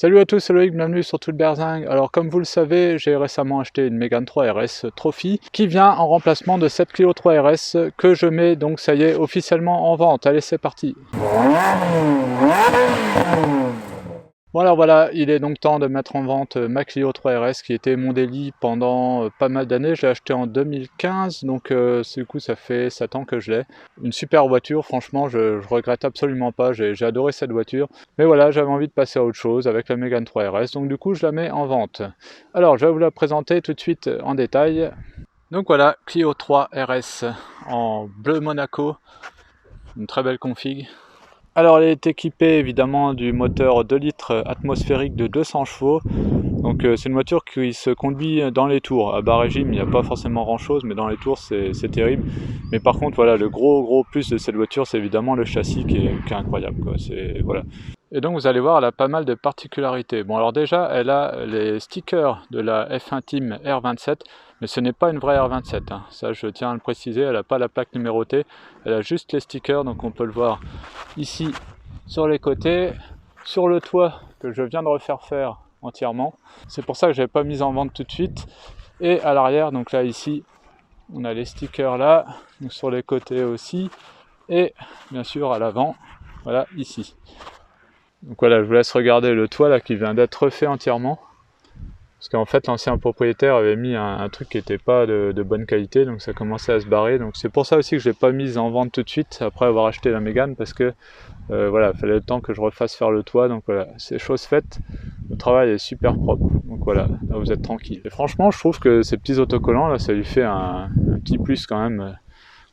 Salut à tous, c'est Loïc, bienvenue sur Tout le Berzingue. Alors comme vous le savez, j'ai récemment acheté une Mégane 3 RS Trophy qui vient en remplacement de cette Clio 3 RS que je mets donc ça y est officiellement en vente. Allez, c'est parti. Bon alors voilà, il est donc temps de mettre en vente ma Clio 3 RS qui était mon délit pendant pas mal d'années. Je l'ai acheté en 2015, donc du coup ça fait 7 ans que je l'ai. Une super voiture, franchement je regrette absolument pas, j'ai adoré cette voiture. Mais voilà, j'avais envie de passer à autre chose avec la Mégane 3 RS, donc du coup je la mets en vente. Alors je vais vous la présenter tout de suite en détail. Donc voilà, Clio 3 RS en bleu Monaco, une très belle config. Alors elle est équipée évidemment du moteur 2 litres atmosphérique de 200 chevaux. Donc c'est une voiture qui se conduit dans les tours. À bas régime, il n'y a pas forcément grand chose, mais dans les tours c'est terrible. Mais par contre voilà, le gros plus de cette voiture, c'est évidemment le châssis qui est incroyable, quoi. Voilà. Et donc vous allez voir, elle a pas mal de particularités. Bon alors déjà, elle a les stickers de la F1 Team R27, mais ce n'est pas une vraie R27, hein. Ça je tiens à le préciser, elle n'a pas la plaque numérotée, elle a juste les stickers, donc on peut le voir ici sur les côtés, sur le toit que je viens de refaire faire entièrement. C'est pour ça que je n'avais pas mis en vente tout de suite. Et à l'arrière, donc là ici, on a les stickers là, donc sur les côtés aussi, et bien sûr à l'avant, voilà ici. Donc voilà, je vous laisse regarder le toit là qui vient d'être refait entièrement. Parce qu'en fait l'ancien propriétaire avait mis un truc qui n'était pas de bonne qualité, donc ça commençait à se barrer. Donc c'est pour ça aussi que je ne l'ai pas mise en vente tout de suite après avoir acheté la Mégane, parce que voilà, il fallait le temps que je refasse faire le toit. Donc voilà, c'est chose faite. Le travail est super propre. Donc voilà, là vous êtes tranquille. Et franchement, je trouve que ces petits autocollants là, ça lui fait un petit plus quand même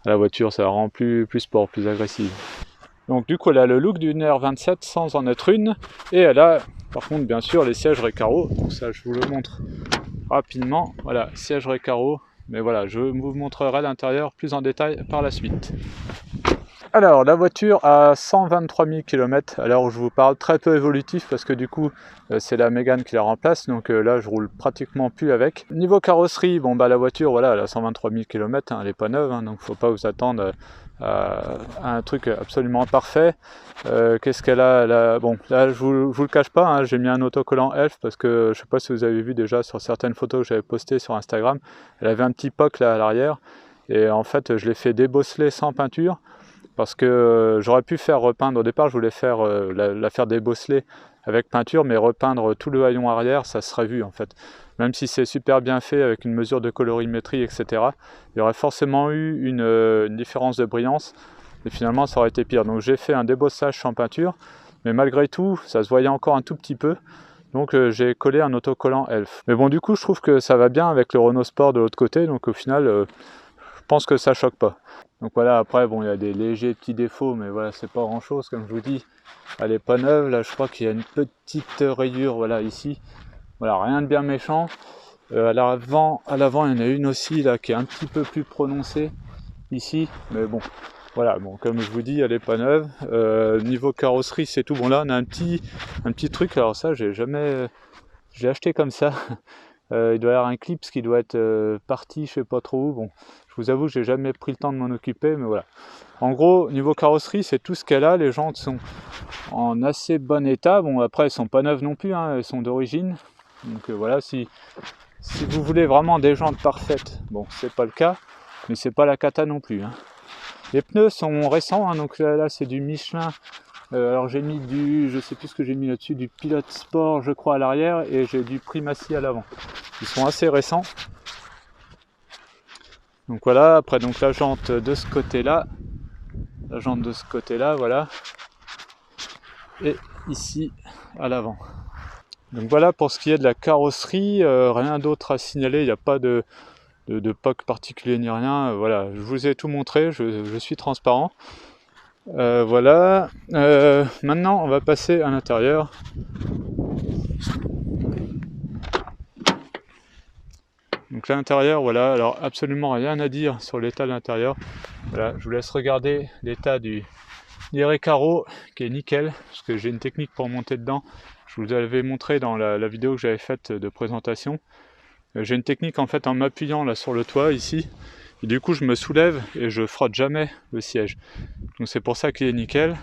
à la voiture. Ça la rend plus sport, plus agressive. Donc du coup, elle a le look d'une R27 sans en être une. Et elle a par contre bien sûr les sièges Recaro. Donc ça, je vous le montre rapidement. Voilà, siège Recaro. Mais voilà, je vous montrerai l'intérieur plus en détail par la suite. Alors, la voiture a 123 000 km à l'heure où je vous parle, très peu évolutif parce que du coup, c'est la Mégane qui la remplace, donc là, je roule pratiquement plus avec. Niveau carrosserie, bon bah la voiture, voilà, elle a 123 000 km, hein, elle n'est pas neuve, hein, donc faut pas vous attendre à un truc absolument parfait. Qu'est-ce qu'elle a, bon, là, je vous le cache pas, hein, j'ai mis un autocollant Elf parce que je sais pas si vous avez vu déjà sur certaines photos que j'avais postées sur Instagram, elle avait un petit POC là à l'arrière, et en fait, je l'ai fait débosseler sans peinture. Parce que j'aurais pu faire repeindre, au départ je voulais faire la faire débosseler avec peinture, mais repeindre tout le haillon arrière, ça serait vu en fait. Même si c'est super bien fait avec une mesure de colorimétrie, etc., il y aurait forcément eu une différence de brillance, et finalement ça aurait été pire. Donc j'ai fait un débossage sans peinture, mais malgré tout, ça se voyait encore un tout petit peu. Donc j'ai collé un autocollant Elf. Mais bon, du coup je trouve que ça va bien avec le Renault Sport de l'autre côté, donc au final, je pense que ça choque pas. Donc voilà, après bon, il y a des légers petits défauts, mais voilà, c'est pas grand chose, comme je vous dis. Elle est pas neuve, là je crois qu'il y a une petite rayure, voilà, ici. Voilà, rien de bien méchant. À l'avant, il y en a une aussi là qui est un petit peu plus prononcée ici, mais bon, voilà, bon, comme je vous dis, elle est pas neuve. Niveau carrosserie, c'est tout. Bon là, on a un petit truc. Alors ça, j'ai acheté comme ça. Il doit y avoir un clip qui doit être parti, je sais pas trop où. Bon, je vous avoue que j'ai jamais pris le temps de m'en occuper, mais voilà. En gros, niveau carrosserie, c'est tout ce qu'elle a. Les jantes sont en assez bon état. Bon, après, elles sont pas neuves non plus, hein, elles sont d'origine. Donc voilà, si vous voulez vraiment des jantes parfaites, bon, c'est pas le cas, mais c'est pas la cata non plus, hein. Les pneus sont récents, hein, donc là c'est du Michelin. Alors j'ai mis je sais plus ce que j'ai mis là-dessus, du Pilote Sport je crois à l'arrière, et j'ai du Primacy à l'avant. Ils sont assez récents. Donc voilà, après donc la jante de ce côté-là, voilà, et ici à l'avant. Donc voilà pour ce qui est de la carrosserie, rien d'autre à signaler, il n'y a pas de POC particulier ni rien, voilà, je vous ai tout montré, je suis transparent. Voilà, maintenant on va passer à l'intérieur. Donc l'intérieur, voilà, alors absolument rien à dire sur l'état de l'intérieur. Voilà, je vous laisse regarder l'état des Recaro qui est nickel, parce que j'ai une technique pour monter dedans. Je vous l'avais montré dans la vidéo que j'avais faite de présentation. J'ai une technique en fait en m'appuyant là sur le toit ici, et du coup je me soulève et je frotte jamais le siège. Donc c'est pour ça qu'il est nickel.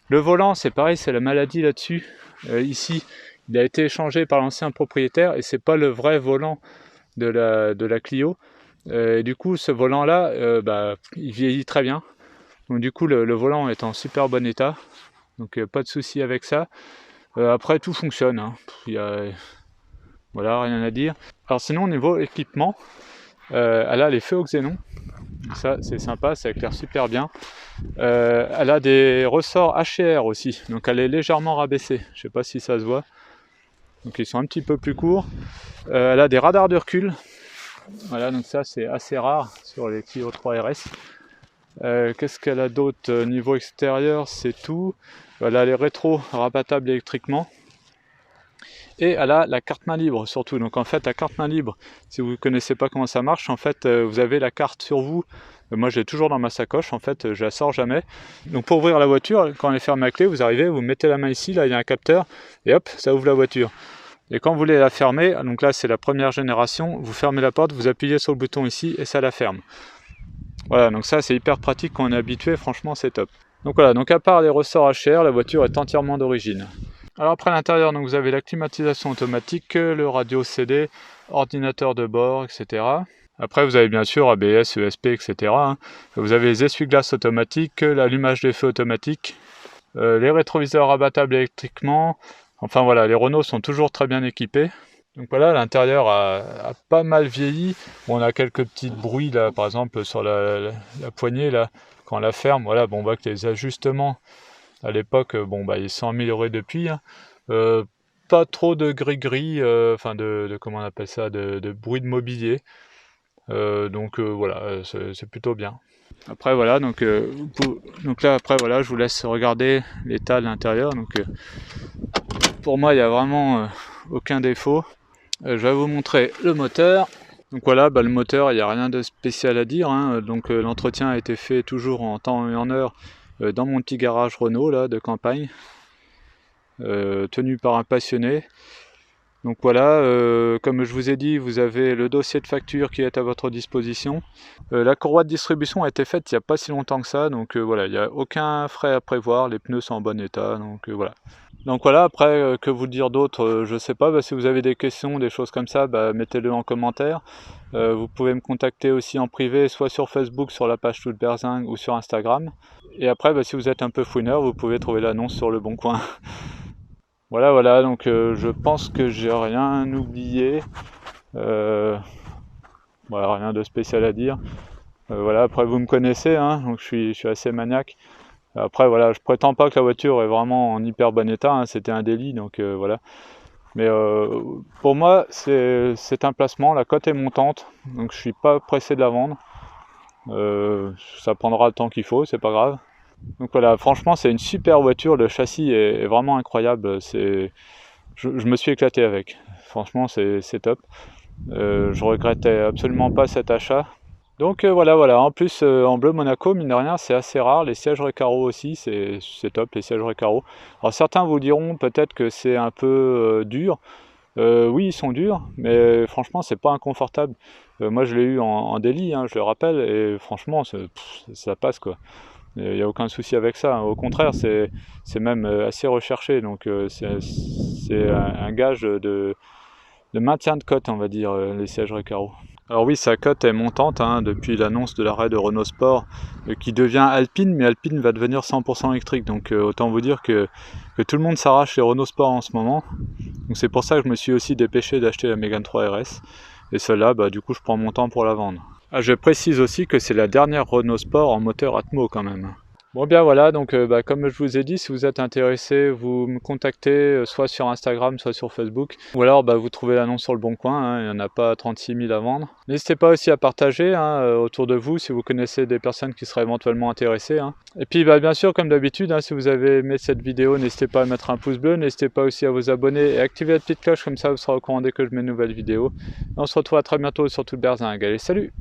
Le volant, c'est pareil, c'est la maladie là-dessus. Ici, il a été échangé par l'ancien propriétaire et c'est pas le vrai volant de la Clio. Et du coup, ce volant-là, il vieillit très bien. Donc du coup, le volant est en super bon état. Donc pas de souci avec ça. Après, tout fonctionne. Hein. Voilà, rien à dire. Alors sinon, au niveau équipement, elle a les feux au xénon. Ça, c'est sympa, ça éclaire super bien. Elle a des ressorts HR aussi. Donc elle est légèrement rabaissée. Je ne sais pas si ça se voit. Donc ils sont un petit peu plus courts. Elle a des radars de recul. Voilà, donc ça c'est assez rare sur les Clio 3 RS. Qu'est-ce qu'elle a d'autre niveau extérieur? C'est tout. Elle a les rétros rabattables électriquement. Et elle a la carte main libre surtout. Donc en fait la carte main libre, si vous ne connaissez pas comment ça marche, en fait vous avez la carte sur vous. Moi je l'ai toujours dans ma sacoche, en fait je la sors jamais. Donc pour ouvrir la voiture, quand elle est fermée à clé, vous arrivez, vous mettez la main ici, là il y a un capteur, et hop, ça ouvre la voiture. Et quand vous voulez la fermer, donc là c'est la première génération, vous fermez la porte, vous appuyez sur le bouton ici et ça la ferme. Voilà, donc ça c'est hyper pratique quand on est habitué, franchement c'est top. Donc voilà, donc à part les ressorts HR, la voiture est entièrement d'origine. Alors après à l'intérieur, donc vous avez la climatisation automatique, le radio CD, ordinateur de bord, etc. Après vous avez bien sûr ABS, ESP, etc. Vous avez les essuie-glaces automatiques, l'allumage des feux automatique, les rétroviseurs abattables électriquement. Enfin voilà, les Renault sont toujours très bien équipés. Donc voilà, l'intérieur a pas mal vieilli. Bon, on a quelques petits bruits là, par exemple sur la poignée là, quand on la ferme. Voilà, bon, on voit que les ajustements à l'époque, ils sont améliorés depuis. Hein. Pas trop de gris-gris, de comment on appelle ça, de bruit de mobilier. Voilà, c'est plutôt bien. Après voilà, donc là après voilà, je vous laisse regarder l'état de l'intérieur. Donc pour moi, il n'y a vraiment aucun défaut. Je vais vous montrer le moteur. Donc voilà, le moteur, il n'y a rien de spécial à dire. Hein. Donc l'entretien a été fait toujours en temps et en heure dans mon petit garage Renault là, de campagne, tenu par un passionné. Donc voilà, comme je vous ai dit, vous avez le dossier de facture qui est à votre disposition. La courroie de distribution a été faite il n'y a pas si longtemps que ça, donc voilà, il n'y a aucun frais à prévoir, les pneus sont en bon état, donc voilà. Donc voilà, après, que vous dire d'autre, je sais pas, si vous avez des questions, des choses comme ça, mettez-le en commentaire. Vous pouvez me contacter aussi en privé, soit sur Facebook, sur la page Toute Berzingue, ou sur Instagram. Et après, si vous êtes un peu fouineur, vous pouvez trouver l'annonce sur Le Bon Coin. Voilà, donc je pense que j'ai rien oublié. Rien de spécial à dire. Voilà, après vous me connaissez, hein, donc je suis assez maniaque. Après voilà, je prétends pas que la voiture est vraiment en hyper bon état, hein, c'était un délit, donc voilà. Mais pour moi, c'est un placement, la cote est montante, donc je suis pas pressé de la vendre. Ça prendra le temps qu'il faut, c'est pas grave. Donc voilà, franchement c'est une super voiture, le châssis est vraiment incroyable, je me suis éclaté avec, franchement c'est top. Je regrettais absolument pas cet achat. Donc voilà, en plus en bleu Monaco, mine de rien, c'est assez rare, les sièges récaro aussi, c'est top les sièges récaro. Alors certains vous diront peut-être que c'est un peu dur, oui ils sont durs, mais franchement c'est pas inconfortable. Moi je l'ai eu en délit, hein, je le rappelle, et franchement ça passe quoi. Il n'y a aucun souci avec ça, au contraire c'est même assez recherché, donc c'est un gage de maintien de cote, on va dire, les sièges Recaro. Alors oui, sa cote est montante hein, depuis l'annonce de l'arrêt de Renault Sport qui devient Alpine, mais Alpine va devenir 100% électrique, donc autant vous dire que tout le monde s'arrache les Renault Sport en ce moment. Donc c'est pour ça que je me suis aussi dépêché d'acheter la Mégane 3 RS, et celle-là, du coup je prends mon temps pour la vendre. Ah, je précise aussi que c'est la dernière Renault Sport en moteur Atmo quand même. Bon bien voilà, donc comme je vous ai dit, si vous êtes intéressé, vous me contactez soit sur Instagram, soit sur Facebook. Ou alors vous trouvez l'annonce sur Le Bon Coin, hein, il n'y en a pas 36 000 à vendre. N'hésitez pas aussi à partager autour de vous si vous connaissez des personnes qui seraient éventuellement intéressées. Hein. Et puis bien sûr, comme d'habitude, si vous avez aimé cette vidéo, n'hésitez pas à mettre un pouce bleu, n'hésitez pas aussi à vous abonner et activer la petite cloche, comme ça vous serez au courant dès que je mets une nouvelle vidéo. Et on se retrouve à très bientôt sur Toute Berzingue. Allez, salut!